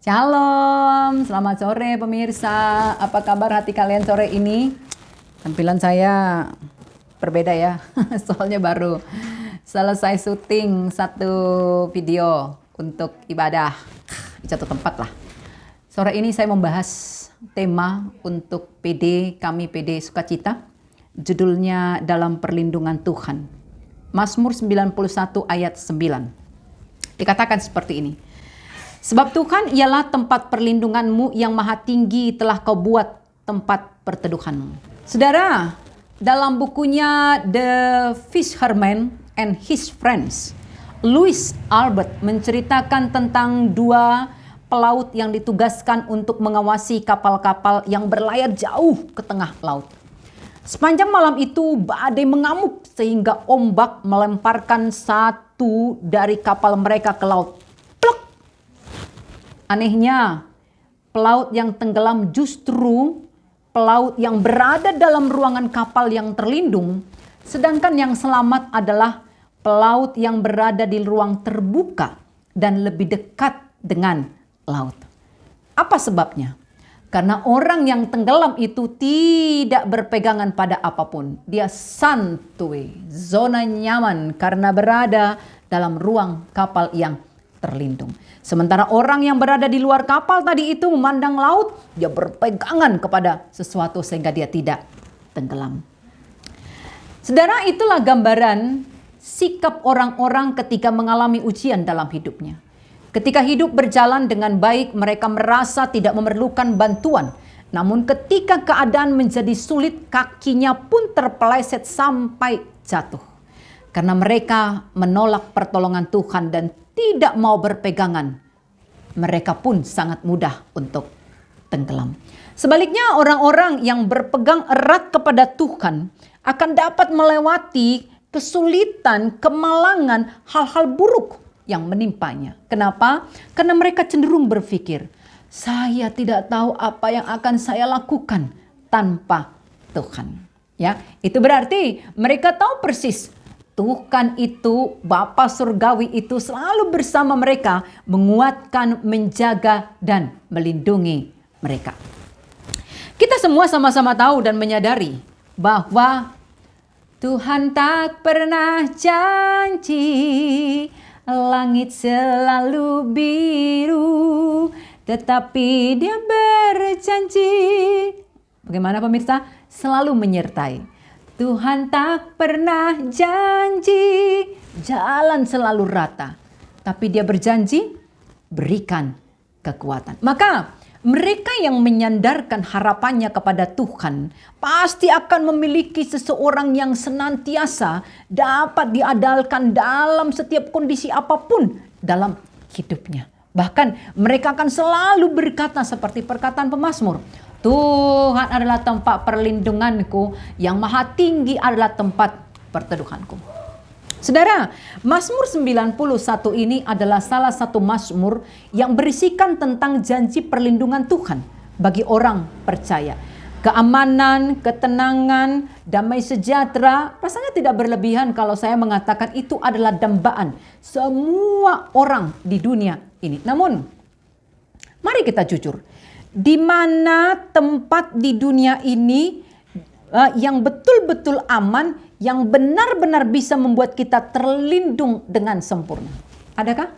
Shalom, selamat sore pemirsa. Apa kabar hati kalian sore ini? Tampilan saya berbeda ya, soalnya baru selesai syuting satu video untuk ibadah di satu tempat lah. Sore ini saya membahas tema untuk kami PD Sukacita. Judulnya dalam perlindungan Tuhan. Mazmur 91 ayat 9. Dikatakan seperti ini. Sebab Tuhan ialah tempat perlindunganmu, yang maha tinggi telah kau buat tempat perteduhanmu. Saudara, dalam bukunya The Fisherman and His Friends, Louis Albert menceritakan tentang dua pelaut yang ditugaskan untuk mengawasi kapal-kapal yang berlayar jauh ke tengah laut. Sepanjang malam itu badai mengamuk sehingga ombak melemparkan satu dari kapal mereka ke laut. Pluk! Anehnya, pelaut yang tenggelam justru pelaut yang berada dalam ruangan kapal yang terlindung, sedangkan yang selamat adalah pelaut yang berada di ruang terbuka dan lebih dekat dengan laut. Apa sebabnya? Karena orang yang tenggelam itu tidak berpegangan pada apapun. Dia santuy, zona nyaman karena berada dalam ruang kapal yang terlindung. Sementara orang yang berada di luar kapal tadi itu memandang laut, dia berpegangan kepada sesuatu sehingga dia tidak tenggelam. Saudara, itulah gambaran sikap orang-orang ketika mengalami ujian dalam hidupnya. Ketika hidup berjalan dengan baik, mereka merasa tidak memerlukan bantuan. Namun ketika keadaan menjadi sulit, kakinya pun terpeleset sampai jatuh. Karena mereka menolak pertolongan Tuhan dan tidak mau berpegangan, mereka pun sangat mudah untuk tenggelam. Sebaliknya, orang-orang yang berpegang erat kepada Tuhan akan dapat melewati kesulitan, kemalangan, hal-hal buruk yang menimpanya. Kenapa? Karena mereka cenderung berpikir, saya tidak tahu apa yang akan saya lakukan tanpa Tuhan. Ya, itu berarti mereka tahu persis Tuhan itu, Bapa Surgawi itu selalu bersama mereka, menguatkan, menjaga, dan melindungi mereka. Kita semua sama-sama tahu dan menyadari bahwa Tuhan tak pernah janji langit selalu biru, tetapi Dia berjanji. Bagaimana pemirsa? Selalu menyertai. Tuhan tak pernah janji jalan selalu rata, tapi Dia berjanji berikan kekuatan. Maka mereka yang menyandarkan harapannya kepada Tuhan pasti akan memiliki seseorang yang senantiasa dapat diandalkan dalam setiap kondisi apapun dalam hidupnya. Bahkan mereka akan selalu berkata seperti perkataan pemazmur, Tuhan adalah tempat perlindunganku, yang maha tinggi adalah tempat perteduhanku. Saudara, Mazmur 91 ini adalah salah satu mazmur yang berisikan tentang janji perlindungan Tuhan bagi orang percaya. Keamanan, ketenangan, damai sejahtera, rasanya tidak berlebihan kalau saya mengatakan itu adalah dambaan semua orang di dunia ini. Namun, mari kita jujur, di mana tempat di dunia ini yang betul-betul aman, yang benar-benar bisa membuat kita terlindung dengan sempurna? Adakah?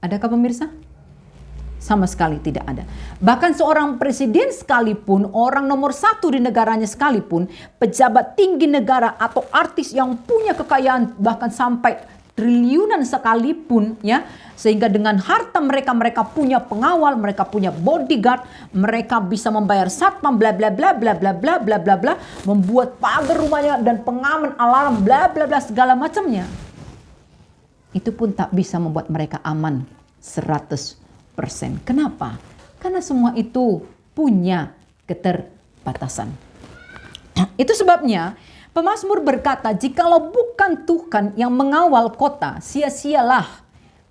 Adakah pemirsa? Sama sekali tidak ada. Bahkan seorang presiden sekalipun, orang nomor satu di negaranya sekalipun, pejabat tinggi negara atau artis yang punya kekayaan bahkan sampai triliunan sekalipun, ya, sehingga dengan harta mereka punya pengawal, mereka punya bodyguard, mereka bisa membayar satpam, bla bla bla bla bla bla bla bla bla, membuat pagar rumahnya dan pengaman alarm, bla bla bla segala macamnya. Itu pun tak bisa membuat mereka aman 100%. Kenapa? Karena semua itu punya keterbatasan. Itu sebabnya pemazmur berkata, jikalau bukan Tuhan yang mengawal kota, sia-sialah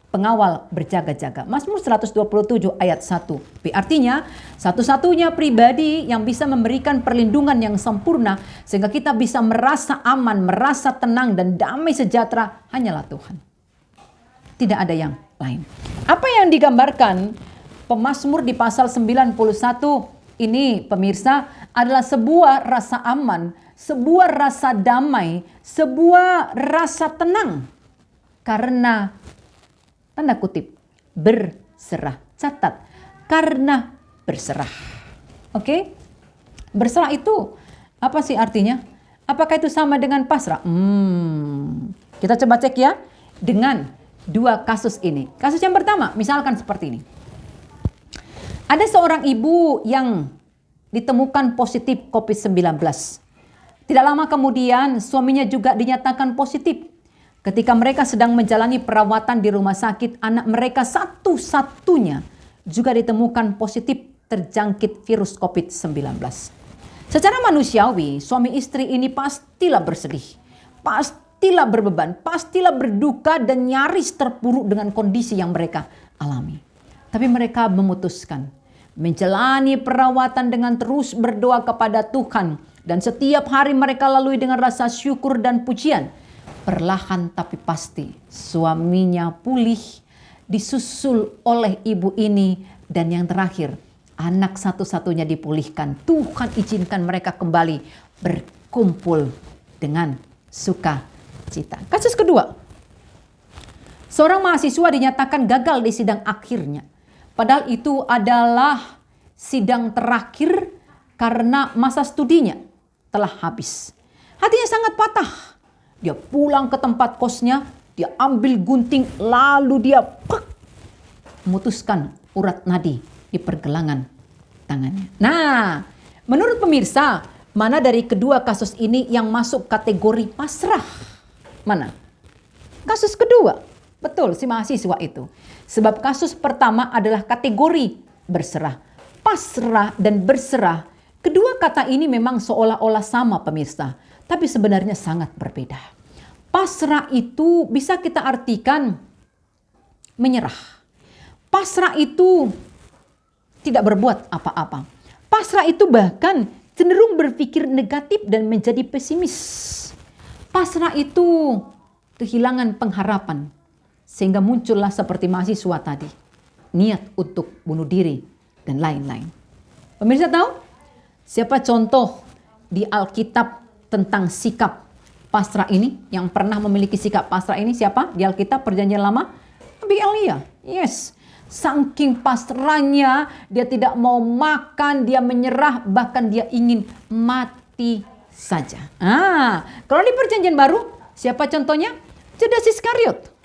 pengawal berjaga-jaga. Mazmur 127 ayat 1b. Artinya, satu-satunya pribadi yang bisa memberikan perlindungan yang sempurna sehingga kita bisa merasa aman, merasa tenang dan damai sejahtera hanyalah Tuhan. Tidak ada yang lain. Apa yang digambarkan Pemazmur di pasal 91 ini pemirsa adalah sebuah rasa aman, sebuah rasa damai, sebuah rasa tenang. Karena, tanda kutip, berserah. Catat, karena berserah. Oke? Berserah itu apa sih artinya? Apakah itu sama dengan pasrah? Kita coba cek ya dengan dua kasus ini. Kasus yang pertama, misalkan seperti ini. Ada seorang ibu yang ditemukan positif COVID-19. Tidak lama kemudian suaminya juga dinyatakan positif. Ketika mereka sedang menjalani perawatan di rumah sakit, anak mereka satu-satunya juga ditemukan positif terjangkit virus COVID-19. Secara manusiawi, suami istri ini pastilah bersedih, pastilah berbeban, pastilah berduka dan nyaris terpuruk dengan kondisi yang mereka alami. Tapi mereka memutuskan menjalani perawatan dengan terus berdoa kepada Tuhan. Dan setiap hari mereka lalui dengan rasa syukur dan pujian. Perlahan tapi pasti suaminya pulih, disusul oleh ibu ini. Dan yang terakhir, anak satu-satunya dipulihkan. Tuhan izinkan mereka kembali berkumpul dengan sukacita. Kasus kedua, seorang mahasiswa dinyatakan gagal di sidang akhirnya. Padahal itu adalah sidang terakhir karena masa studinya telah habis. Hatinya sangat patah. Dia pulang ke tempat kosnya, dia ambil gunting, lalu dia memutuskan urat nadi di pergelangan tangannya. Nah, menurut pemirsa, mana dari kedua kasus ini yang masuk kategori pasrah? Mana? Kasus kedua. Betul, si mahasiswa itu. Sebab kasus pertama adalah kategori berserah. Pasrah dan berserah. Kedua kata ini memang seolah-olah sama pemirsa. Tapi sebenarnya sangat berbeda. Pasrah itu bisa kita artikan menyerah. Pasrah itu tidak berbuat apa-apa. Pasrah itu bahkan cenderung berpikir negatif dan menjadi pesimis. Pasrah itu kehilangan pengharapan. Sehingga muncullah seperti mahasiswa tadi. Niat untuk bunuh diri dan lain-lain. Pemirsa tahu? Siapa contoh di Alkitab tentang sikap pasrah ini? Yang pernah memiliki sikap pasrah ini siapa? Di Alkitab Perjanjian Lama? Nabi Elia. Yes. Saking pasrahnya, dia tidak mau makan, dia menyerah, bahkan dia ingin mati saja. Kalau di Perjanjian Baru, siapa contohnya? Judas Iskariot.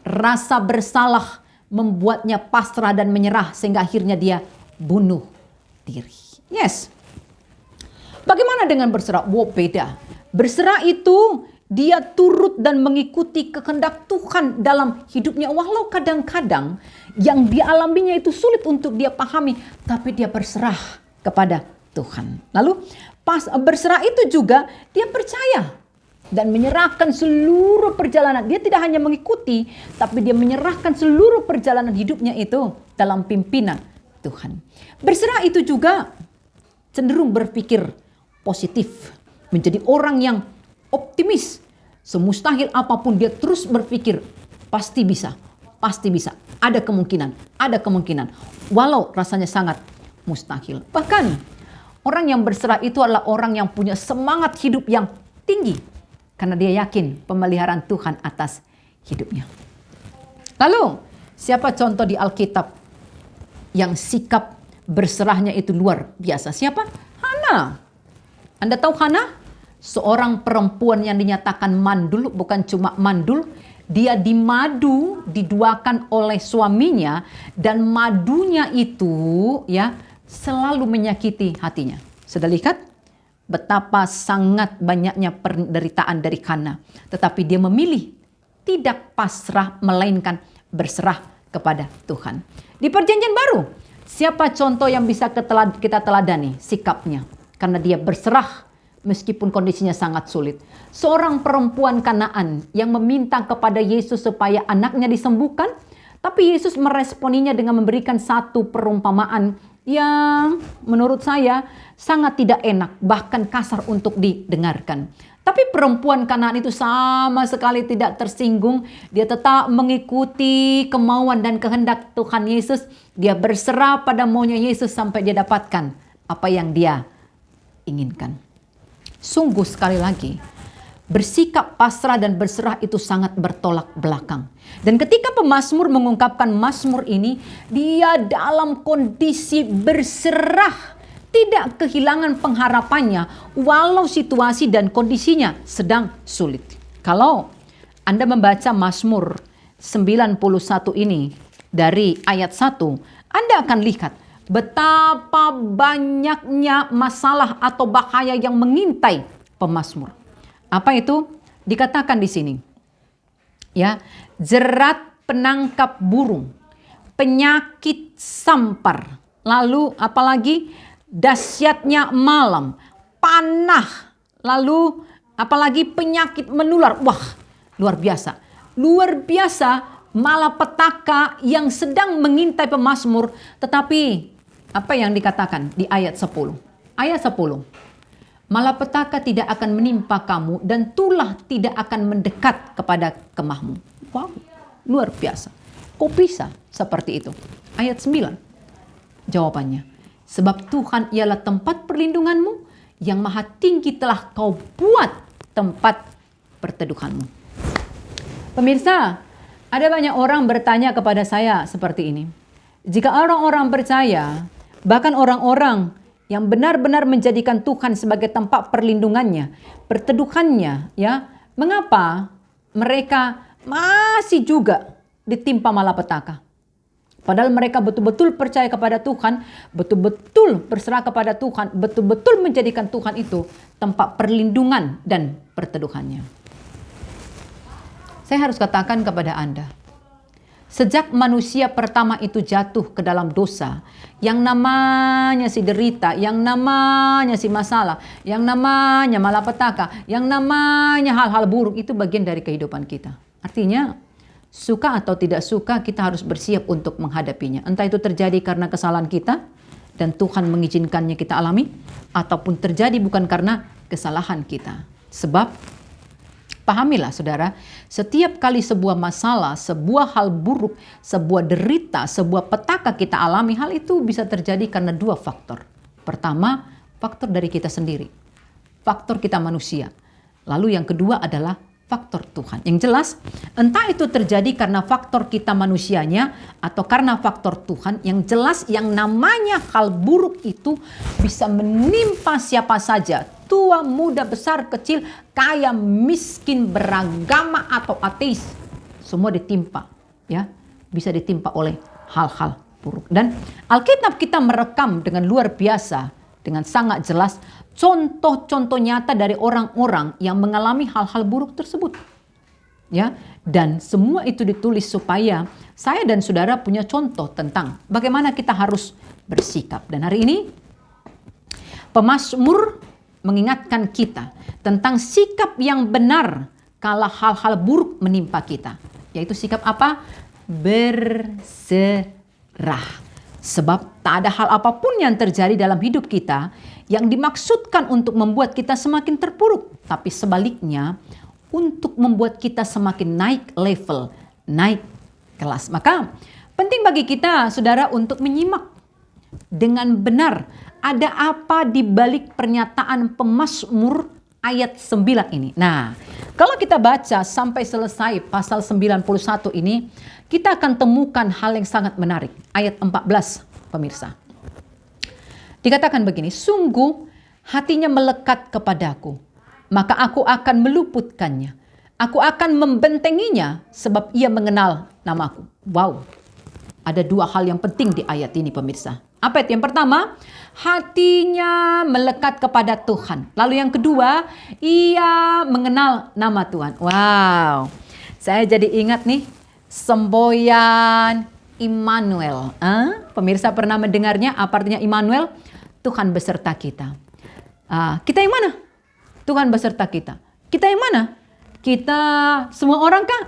Rasa bersalah membuatnya pasrah dan menyerah sehingga akhirnya dia bunuh diri. Yes. Bagaimana dengan berserah? Beda. Berserah itu dia turut dan mengikuti kehendak Tuhan dalam hidupnya. Walau kadang-kadang yang dia alaminya itu sulit untuk dia pahami, tapi dia berserah kepada Tuhan. Lalu berserah itu juga dia percaya dan menyerahkan seluruh perjalanan. Dia tidak hanya mengikuti, tapi dia menyerahkan seluruh perjalanan hidupnya itu dalam pimpinan Tuhan. Berserah itu juga cenderung berpikir positif. Menjadi orang yang optimis. Semustahil apapun dia terus berpikir, pasti bisa, pasti bisa. Ada kemungkinan. Walau rasanya sangat mustahil. Bahkan orang yang berserah itu adalah orang yang punya semangat hidup yang tinggi. Karena dia yakin pemeliharaan Tuhan atas hidupnya. Lalu, siapa contoh di Alkitab yang sikap berserahnya itu luar biasa? Siapa? Hana. Anda tahu Hana? Seorang perempuan yang dinyatakan mandul, bukan cuma mandul. Dia dimadu, diduakan oleh suaminya. Dan madunya itu ya selalu menyakiti hatinya. Sudah lihat? Betapa sangat banyaknya penderitaan dari Hana. Tetapi dia memilih tidak pasrah melainkan berserah kepada Tuhan. Di Perjanjian Baru, siapa contoh yang bisa kita teladani sikapnya? Karena dia berserah meskipun kondisinya sangat sulit. Seorang perempuan Kanaan yang meminta kepada Yesus supaya anaknya disembuhkan. Tapi Yesus meresponinya dengan memberikan satu perumpamaan yang menurut saya sangat tidak enak, bahkan kasar untuk didengarkan. Tapi perempuan Kanaan itu sama sekali tidak tersinggung. Dia tetap mengikuti kemauan dan kehendak Tuhan Yesus. Dia berserah pada maunya Yesus sampai dia dapatkan apa yang dia inginkan. Sungguh sekali lagi, bersikap pasrah dan berserah itu sangat bertolak belakang. Dan ketika pemazmur mengungkapkan mazmur ini, dia dalam kondisi berserah. Tidak kehilangan pengharapannya walau situasi dan kondisinya sedang sulit. Kalau Anda membaca Mazmur 91 ini dari ayat 1, Anda akan lihat betapa banyaknya masalah atau bahaya yang mengintai pemazmur. Apa itu? Dikatakan di sini. Ya, jerat penangkap burung, penyakit sampar, lalu apalagi dahsyatnya malam, panah, lalu apalagi penyakit menular. Wah, luar biasa. Luar biasa malapetaka yang sedang mengintai pemazmur. Tetapi apa yang dikatakan di ayat 10? Ayat 10. Malapetaka tidak akan menimpa kamu dan tulah tidak akan mendekat kepada kemahmu. Wow, luar biasa. Kok bisa seperti itu? Ayat 9. Jawabannya. Sebab Tuhan ialah tempat perlindunganmu, yang maha tinggi telah kau buat tempat perteduhanmu. Pemirsa, ada banyak orang bertanya kepada saya seperti ini. Jika orang-orang percaya, bahkan orang-orang yang benar-benar menjadikan Tuhan sebagai tempat perlindungannya, perteduhannya, ya, mengapa mereka masih juga ditimpa malapetaka? Padahal mereka betul-betul percaya kepada Tuhan, betul-betul berserah kepada Tuhan, betul-betul menjadikan Tuhan itu tempat perlindungan dan perteduhannya. Saya harus katakan kepada Anda, sejak manusia pertama itu jatuh ke dalam dosa, yang namanya si derita, yang namanya si masalah, yang namanya malapetaka, yang namanya hal-hal buruk, itu bagian dari kehidupan kita. Artinya, suka atau tidak suka, kita harus bersiap untuk menghadapinya. Entah itu terjadi karena kesalahan kita dan Tuhan mengizinkannya kita alami, ataupun terjadi bukan karena kesalahan kita. Sebab, pahamilah saudara, setiap kali sebuah masalah, sebuah hal buruk, sebuah derita, sebuah petaka kita alami, hal itu bisa terjadi karena dua faktor. Pertama, faktor dari kita sendiri. Faktor kita manusia. Lalu yang kedua adalah faktor Tuhan. Yang jelas, entah itu terjadi karena faktor kita manusianya atau karena faktor Tuhan, yang jelas yang namanya hal buruk itu bisa menimpa siapa saja. Tua, muda, besar, kecil, kaya, miskin, beragama atau ateis. Semua ditimpa, ya. Bisa ditimpa oleh hal-hal buruk. Dan Alkitab kita merekam dengan luar biasa, dengan sangat jelas contoh-contoh nyata dari orang-orang yang mengalami hal-hal buruk tersebut. Ya, dan semua itu ditulis supaya saya dan saudara punya contoh tentang bagaimana kita harus bersikap. Dan hari ini pemazmur mengingatkan kita tentang sikap yang benar kala hal-hal buruk menimpa kita. Yaitu sikap apa? Berserah. Sebab tak ada hal apapun yang terjadi dalam hidup kita yang dimaksudkan untuk membuat kita semakin terpuruk. Tapi sebaliknya, untuk membuat kita semakin naik level, naik kelas. Maka penting bagi kita, saudara, untuk menyimak dengan benar ada apa di balik pernyataan pemazmur ayat 9 ini. Nah, kalau kita baca sampai selesai pasal 91 ini, kita akan temukan hal yang sangat menarik. Ayat 14, pemirsa. Dikatakan begini, sungguh hatinya melekat kepadaku, maka aku akan meluputkannya. Aku akan membentenginya sebab ia mengenal namaku. Wow, ada dua hal yang penting di ayat ini, pemirsa. Apa itu? Yang pertama, hatinya melekat kepada Tuhan. Lalu yang kedua, ia mengenal nama Tuhan. Wow, saya jadi ingat nih, semboyan Immanuel. Pemirsa pernah mendengarnya? Apa artinya Immanuel? Tuhan beserta kita. Kita yang mana? Tuhan beserta kita. Kita yang mana? Kita semua orang kah?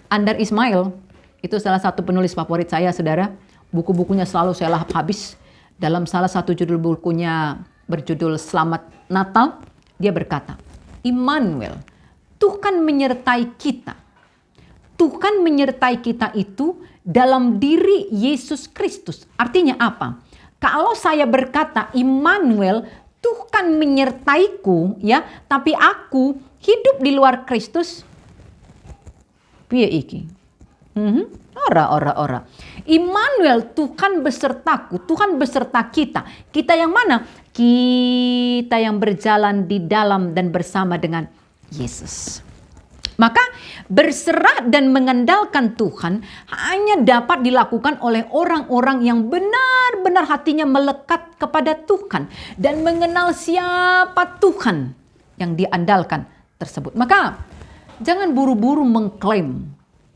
Andar Ismail, itu salah satu penulis favorit saya, saudara. Buku-bukunya selalu saya lahap habis. Dalam salah satu judul bukunya berjudul Selamat Natal, dia berkata, Immanuel, Tuhan menyertai kita. Tuhan menyertai kita itu dalam diri Yesus Kristus. Artinya apa? Kalau saya berkata Immanuel, Tuhan menyertaiku, ya, tapi aku hidup di luar Kristus, piye iki? Ora. Immanuel, Tuhan besertaku, Tuhan beserta kita. Kita yang mana? Kita yang berjalan di dalam dan bersama dengan Yesus. Maka berserah dan mengandalkan Tuhan hanya dapat dilakukan oleh orang-orang yang benar-benar hatinya melekat kepada Tuhan dan mengenal siapa Tuhan yang diandalkan tersebut. Maka jangan buru-buru mengklaim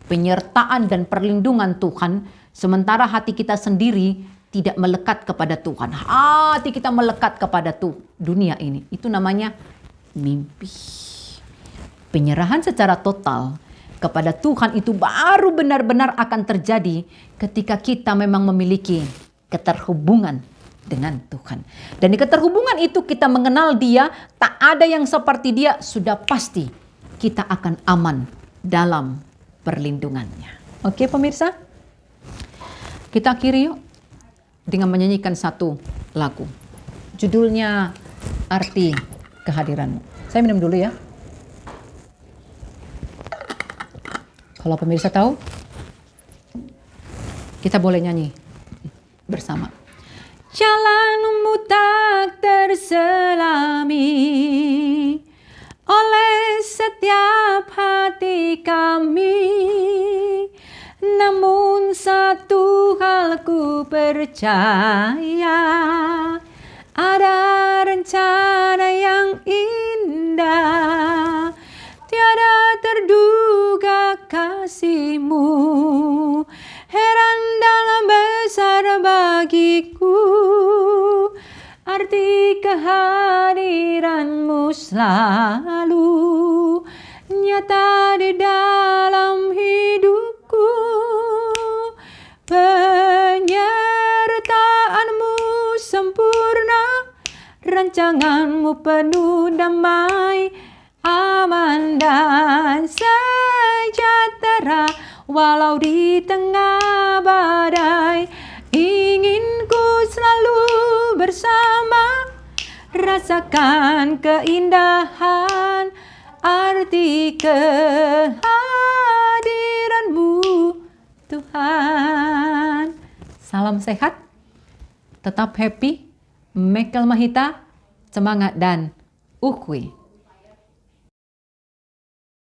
penyertaan dan perlindungan Tuhan sementara hati kita sendiri tidak melekat kepada Tuhan. Hati kita melekat kepada dunia ini. Itu namanya mimpi. Penyerahan secara total kepada Tuhan itu baru benar-benar akan terjadi ketika kita memang memiliki keterhubungan dengan Tuhan. Dan di keterhubungan itu kita mengenal Dia, tak ada yang seperti Dia, sudah pasti kita akan aman dalam perlindungannya. Oke pemirsa, kita akhiri yuk dengan menyanyikan satu lagu. Judulnya Arti Kehadiranmu. Saya minum dulu ya. Kalau pemirsa tahu, kita boleh nyanyi bersama. Jalanmu tak terselami oleh setiap hati kami, namun satu hal ku percaya, ada rencana yang indah, tiada terduga kasih-Mu, heran dalam besar bagiku, arti kehadiran-Mu selalu nyata di dalam hidupku, penyertaan-Mu sempurna, rancangan-Mu penuh damai, aman dan sejahtera walau di tengah badai. Ingin ku selalu bersama, rasakan keindahan arti kehadiran-Mu Tuhan. Salam sehat, tetap happy, Mekel Mahita, semangat dan ukhui.